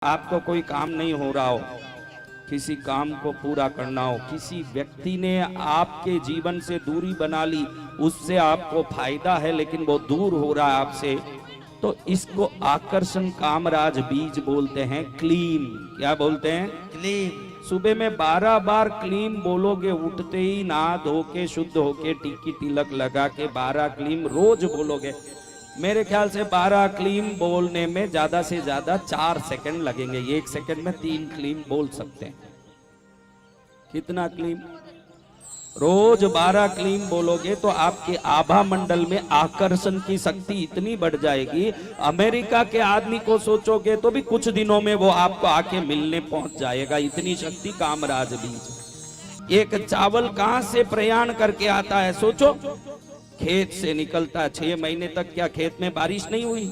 आपको कोई काम नहीं हो रहा हो, किसी काम को पूरा करना हो, किसी व्यक्ति ने आपके जीवन से दूरी बना ली, उससे आपको फायदा है लेकिन वो दूर हो रहा है आपसे, तो इसको आकर्षण कामराज बीज बोलते हैं। क्लीम, क्या बोलते हैं? क्लीम। सुबह में 12 बार क्लीम बोलोगे, उठते ही नहा धो के शुद्ध होके टिक्की तिलक लगा के 12 क्लीम रोज बोलोगे। मेरे ख्याल से 12 क्लीम बोलने में ज्यादा से ज्यादा 4 सेकंड लगेंगे। 1 सेकंड में 3 क्लीम बोल सकते हैं। कितना क्लीम? रोज 12 क्लीम बोलोगे तो आपके आभा मंडल में आकर्षण की शक्ति इतनी बढ़ जाएगी, अमेरिका के आदमी को सोचोगे तो भी कुछ दिनों में वो आपको आके मिलने पहुंच जाएगा। इतनी शक्ति कामराज बीज। एक चावल कहां से प्रयाण करके आता है सोचो? खेत से निकलता। 6 महीने तक क्या खेत में बारिश नहीं हुई,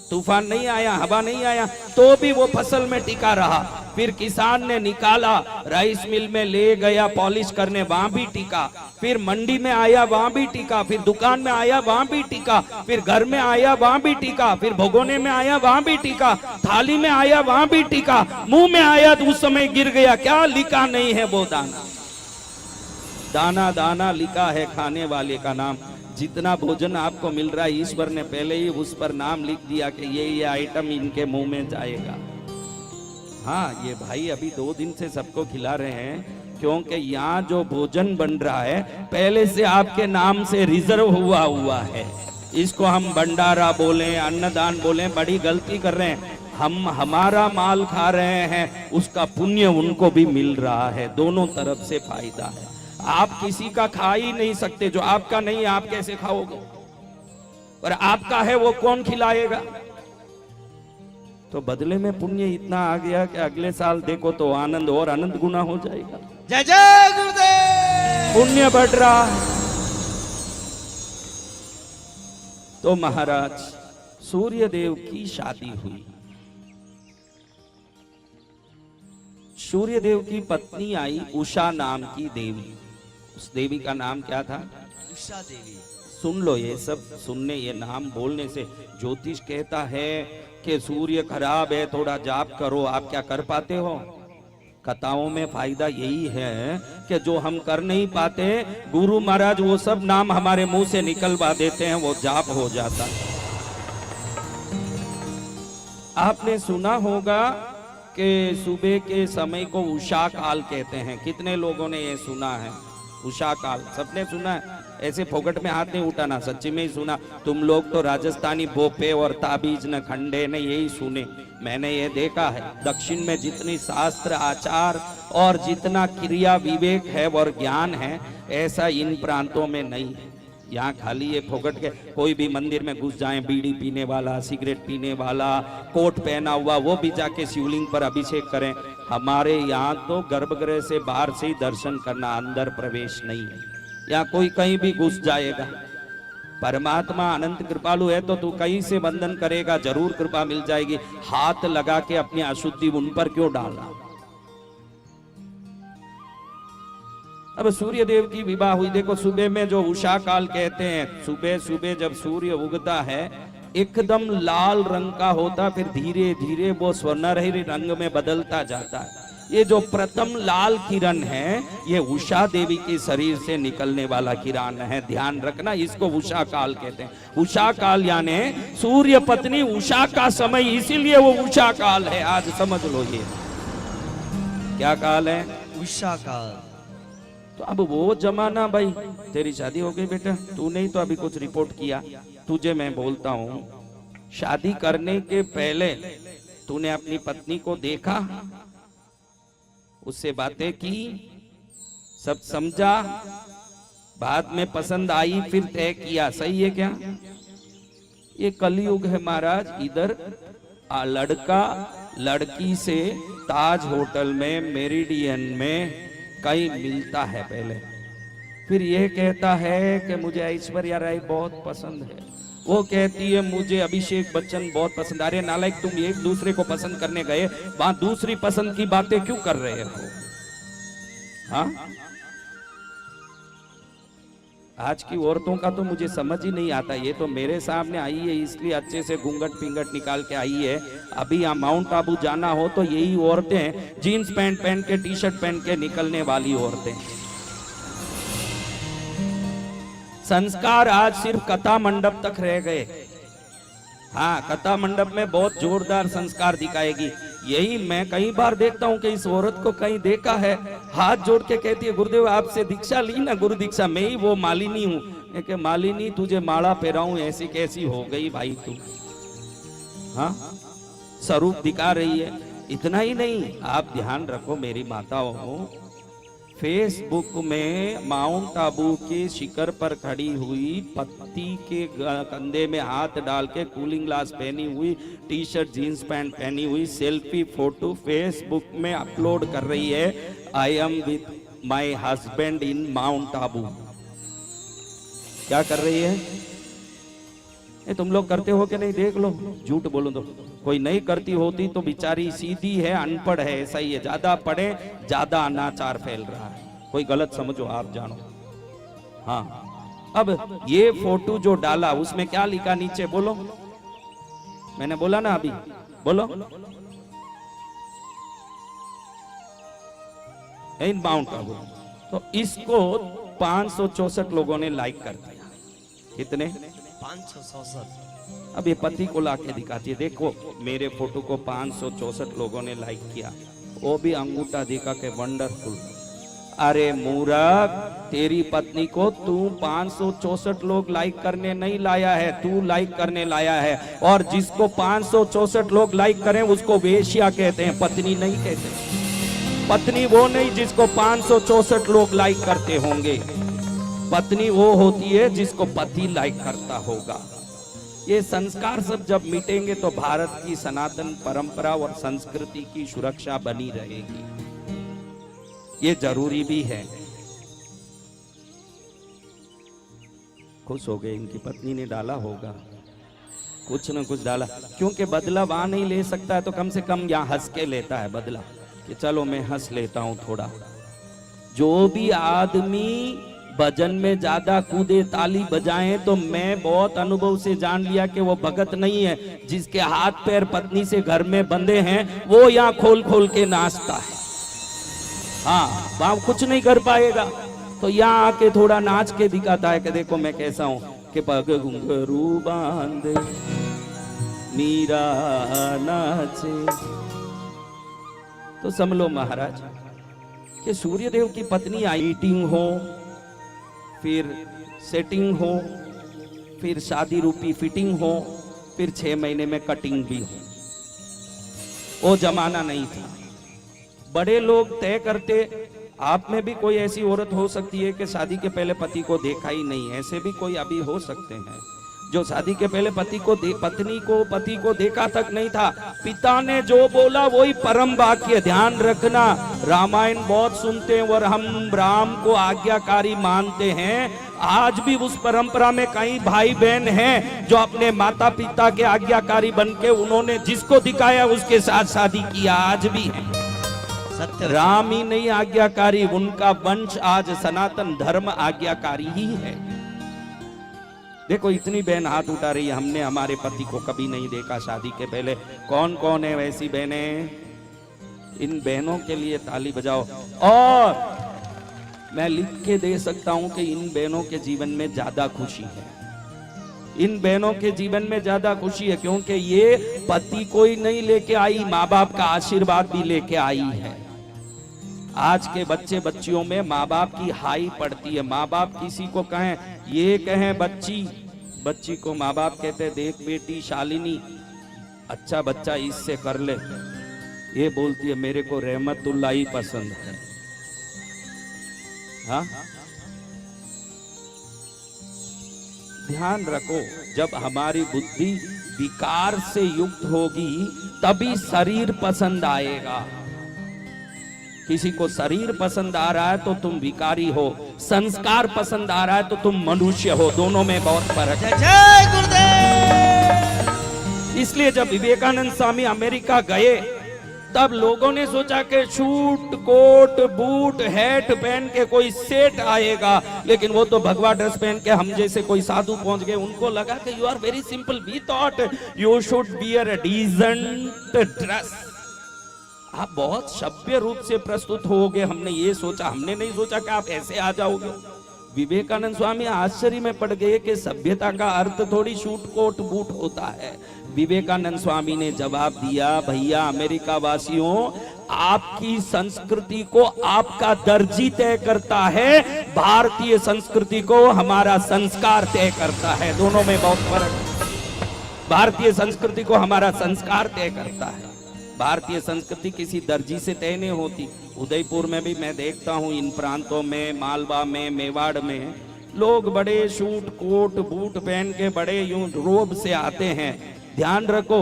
तूफान नहीं आया, हवा नहीं आया, तो भी वो फसल में टिका रहा। फिर किसान ने निकाला, राइस मिल में ले गया पॉलिश करने, वहां भी टिका। फिर मंडी में आया, वहां भी टिका। फिर दुकान में आया, वहां भी टिका। फिर घर में आया, वहां भी टिका। फिर भगोने में आया, वहां भी टिका। थाली में आया, वहां भी टिका। मुंह में आया तो उस समय गिर गया। क्या लिखा नहीं है वो दाना? दाना दाना लिखा है खाने वाले का नाम। जितना भोजन आपको मिल रहा है, ईश्वर ने पहले ही उस पर नाम लिख दिया कि ये आइटम इनके मुंह में जाएगा। हाँ, ये भाई अभी 2 दिन से सबको खिला रहे हैं, क्योंकि यहाँ जो भोजन बन रहा है पहले से आपके नाम से रिजर्व हुआ है। इसको हम भंडारा बोले, अन्नदान बोले, बड़ी गलती कर रहे हैं। हम हमारा माल खा रहे हैं, उसका पुण्य उनको भी मिल रहा है। दोनों तरफ से फायदा है। आप किसी का खा ही नहीं सकते, जो आपका नहीं आप कैसे खाओगे? पर आपका है वो कौन खिलाएगा? तो बदले में पुण्य इतना आ गया कि अगले साल देखो तो आनंद और अनंत गुना हो जाएगा। जय जय गुरुदेव। पुण्य बढ़ रहा है। तो महाराज सूर्यदेव की शादी हुई। सूर्यदेव की पत्नी आई उषा नाम की देवी। उस देवी का नाम क्या था? उषा देवी। सुन लो, ये सब सुनने, ये नाम बोलने से ज्योतिष कहता है कि सूर्य खराब है, थोड़ा जाप करो। आप क्या कर पाते हो? कथाओं में फायदा यही है कि जो हम कर नहीं पाते, गुरु महाराज वो सब नाम हमारे मुंह से निकलवा देते हैं, वो जाप हो जाता है। आपने सुना होगा कि सुबह के समय को उषा काल कहते हैं। कितने लोगों ने ये सुना है? उषा काल सबने सुना है? ऐसे फोकट में हाथ नहीं उठाना, सच्ची में ही सुना। तुम लोग तो राजस्थानी भोपे और ताबीज न खंडे ने यही सुने। मैंने ये देखा है, दक्षिण में जितनी शास्त्र आचार और जितना क्रिया विवेक है और ज्ञान है, ऐसा इन प्रांतों में नहीं है। यहाँ खाली ये फोकट के कोई भी मंदिर में घुस जाए, बीड़ी पीने वाला, सिगरेट पीने वाला, कोट पहना हुआ, वो भी जाके शिवलिंग पर अभिषेक करें। हमारे यहाँ तो गर्भगृह से बाहर से ही दर्शन करना, अंदर प्रवेश नहीं है। यहाँ कोई कहीं भी घुस जाएगा। परमात्मा अनंत कृपालु है, तो तू कहीं से बंधन करेगा, जरूर कृपा मिल जाएगी। हाथ लगा के अपनी अशुद्धि उन पर क्यों डालना? अब सूर्य देव की विवाह हुई। देखो, सुबह में जो उषा काल कहते हैं, सुबह सुबह जब सूर्य उगता है एकदम लाल रंग का होता, फिर धीरे धीरे वो स्वर्णरही रंग में बदलता जाता है। ये जो प्रथम लाल किरण है, ये उषा देवी के शरीर से निकलने वाला किरण है। ध्यान रखना, इसको उषा काल कहते हैं। उषा काल यानी सूर्य पत्नी उषा का समय, इसीलिए वो उषा काल है। आज समझ लो ये क्या काल है? उषा काल। तो अब वो जमाना, भाई तेरी शादी हो गई बेटा, तू नहीं तो अभी कुछ रिपोर्ट किया। तुझे मैं बोलता हूँ, शादी करने के पहले तूने अपनी पत्नी को देखा, उससे बातें की, सब समझा, बाद में पसंद आई, फिर तय किया। सही है क्या? ये कलयुग है महाराज। इधर लड़का लड़की से ताज होटल में, मेरिडियन में कहीं मिलता है पहले, फिर ये कहता है कि मुझे ऐश्वर्या राय बहुत पसंद है, वो कहती है मुझे अभिषेक बच्चन बहुत पसंद। अरे नालायक, तुम एक दूसरे को पसंद करने गए, वहां दूसरी पसंद की बातें क्यों कर रहे हो? हाँ, आज की औरतों का तो मुझे समझ ही नहीं आता। ये तो मेरे सामने आई है इसलिए अच्छे से घूंघट पिंगट निकाल के आई है। अभी यहाँ माउंट आबू जाना हो तो यही औरतें जीन्स पैंट पहन के टी शर्ट पहन के निकलने वाली औरतें। संस्कार आज सिर्फ कथा मंडप तक रह गए। हाँ, कथा मंडप में बहुत जोरदार संस्कार दिखाएगी। यही मैं कई बार देखता हूँ कि इस औरत को कहीं देखा है, हाथ जोड़ के कहती है गुरुदेव आपसे दीक्षा ली ना, गुरु दीक्षा। मैं ही वो मालिनी हूँ। कि मालिनी तुझे माला पहराऊं ऐसी कैसी हो गई भाई तू। हाँ, स्वरूप दिखा रही है। इतना ही नहीं, आप ध्यान रखो मेरी माताओं, फेसबुक में माउंट आबू के शिखर पर खड़ी हुई पत्ती के कंधे में हाथ डाल के कूलिंग ग्लास पहनी हुई, टी शर्ट जीन्स पैंट पहनी हुई सेल्फी फोटो फेसबुक में अपलोड कर रही है। I am with my husband in mount Abu. क्या कर रही है? ये तुम लोग करते हो कि नहीं? देख लो, झूठ बोलो तो। कोई नहीं करती होती तो बेचारी सीधी है, अनपढ़ है, ऐसा ही है। ज्यादा पढ़े ज्यादा अनाचार फैल रहा है। कोई गलत समझो आप जानो। हाँ, अब ये फोटो जो डाला उसमें क्या लिखा नीचे बोलो? मैंने बोला ना अभी, बोलो। इन माउंट आबू। तो इसको 564 लोगों ने लाइक कर दिया। कितने? 564। अब ये पति को लाके दिखाती है, देखो मेरे फोटो को 564 लोगों ने लाइक किया, वो भी अंगूठा दिखा के वंडरफुल। अरे मूर्ख, तेरी पत्नी को तू 564 लोग लाइक करने नहीं लाया है, तू लाइक करने लाया है। और जिसको 564 लोग लाइक करें उसको वेश्या कहते हैं, पत्नी नहीं कहते। पत्नी वो नहीं जिसको 564 लोग लाइक करते होंगे। पत्नी वो होती है जिसको पति लाइक करता होगा। ये संस्कार सब जब मिटेंगे तो भारत की सनातन परंपरा और संस्कृति की सुरक्षा बनी रहेगी। ये जरूरी भी है। खुश हो गए, इनकी पत्नी ने डाला होगा, कुछ न कुछ डाला। क्योंकि बदला वहां नहीं ले सकता है तो कम से कम यहाँ हंस के लेता है बदला, कि चलो मैं हंस लेता हूं थोड़ा। जो भी आदमी भजन में ज्यादा कूदे ताली बजाएं तो मैं बहुत अनुभव से जान लिया कि वो भगत नहीं है। जिसके हाथ पैर पत्नी से घर में बंधे हैं वो यहाँ खोल खोल के नाचता है। हाँ, वहां कुछ नहीं कर पाएगा तो यहाँ आके थोड़ा नाच के दिखाता है कि देखो मैं कैसा हूं। कि पग घुंघरू बांधे मीरा नाचे। तो समझ लो महाराज कि सूर्यदेव की पत्नी मीटिंग हो, फिर सेटिंग हो, फिर शादी रूपी फिटिंग हो, फिर 6 महीने में कटिंग भी हो। वो जमाना नहीं था। बड़े लोग तय करते। आप में भी कोई ऐसी औरत हो सकती है कि शादी के पहले पति को देखा ही नहीं। ऐसे भी कोई अभी हो सकते हैं जो शादी के पहले पति को देखा तक नहीं था। पिता ने जो बोला वही परम वाक्य। ध्यान रखना, रामायण बहुत सुनते हैं और हम राम को आज्ञाकारी मानते हैं। आज भी उस परंपरा में कई भाई बहन हैं जो अपने माता पिता के आज्ञाकारी बनके उन्होंने जिसको दिखाया उसके साथ शादी किया। आज भी है। राम ही नहीं आज्ञाकारी, उनका वंश आज सनातन धर्म आज्ञाकारी ही है। देखो इतनी बहन हाथ उठा रही है, हमने हमारे पति को कभी नहीं देखा शादी के पहले। कौन कौन है वैसी बहनें? इन बहनों के लिए ताली बजाओ। और मैं लिख के दे सकता हूं कि इन बहनों के जीवन में ज्यादा खुशी है। इन बहनों के जीवन में ज्यादा खुशी है क्योंकि ये पति को ही नहीं लेके आई, माँ बाप का आशीर्वाद भी लेके आई है। आज के बच्चे बच्चियों में माँ बाप की हाई पड़ती है। माँ बाप किसी को कहें, ये कहें बच्ची को माँ बाप कहते देख बेटी शालिनी, अच्छा बच्चा इससे कर ले। ये बोलती है मेरे को रहमतुल्लाह ही पसंद है। हाँ, ध्यान रखो, जब हमारी बुद्धि विकार से युक्त होगी तभी शरीर पसंद आएगा। किसी को शरीर पसंद आ रहा है तो तुम विकारी हो, संस्कार पसंद आ रहा है तो तुम मनुष्य हो। दोनों में बहुत फर्क है। जय गुरुदेव। इसलिए जब विवेकानंद स्वामी अमेरिका गए तब लोगों ने सोचा कि शूट कोट बूट हैट पहन के कोई सेठ आएगा, लेकिन वो तो भगवा ड्रेस पहन के हम जैसे कोई साधु पहुंच गए। उनको लगा कि you are very simple, we thought you should wear a decent dress. आप बहुत सभ्य रूप से प्रस्तुत होगे, हमने ये सोचा। हमने नहीं सोचा कि आप ऐसे आ जाओगे। विवेकानंद स्वामी आश्चर्य में पड़ गए कि सभ्यता का अर्थ थोड़ी शूट कोट बूट होता है। विवेकानंद स्वामी ने जवाब दिया, भैया अमेरिका वासियों, आपकी संस्कृति को आपका दर्जी तय करता है, भारतीय संस्कृति को हमारा संस्कार तय करता है। दोनों में बहुत फर्क है। भारतीय संस्कृति को हमारा संस्कार तय करता है। भारतीय संस्कृति किसी दर्जी से तय नहीं होती। उदयपुर में भी मैं देखता हूँ, इन प्रांतों में, मालवा में, मेवाड़ में लोग बड़े सूट कोट बूट पहन के बड़े यूं रोब से आते हैं। ध्यान रखो,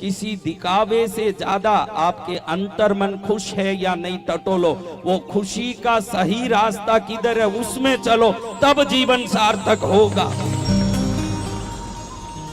किसी दिखावे से ज्यादा आपके अंतर्मन खुश है या नहीं टटोलो। वो खुशी का सही रास्ता किधर है उसमें चलो, तब जीवन सार्थक होगा।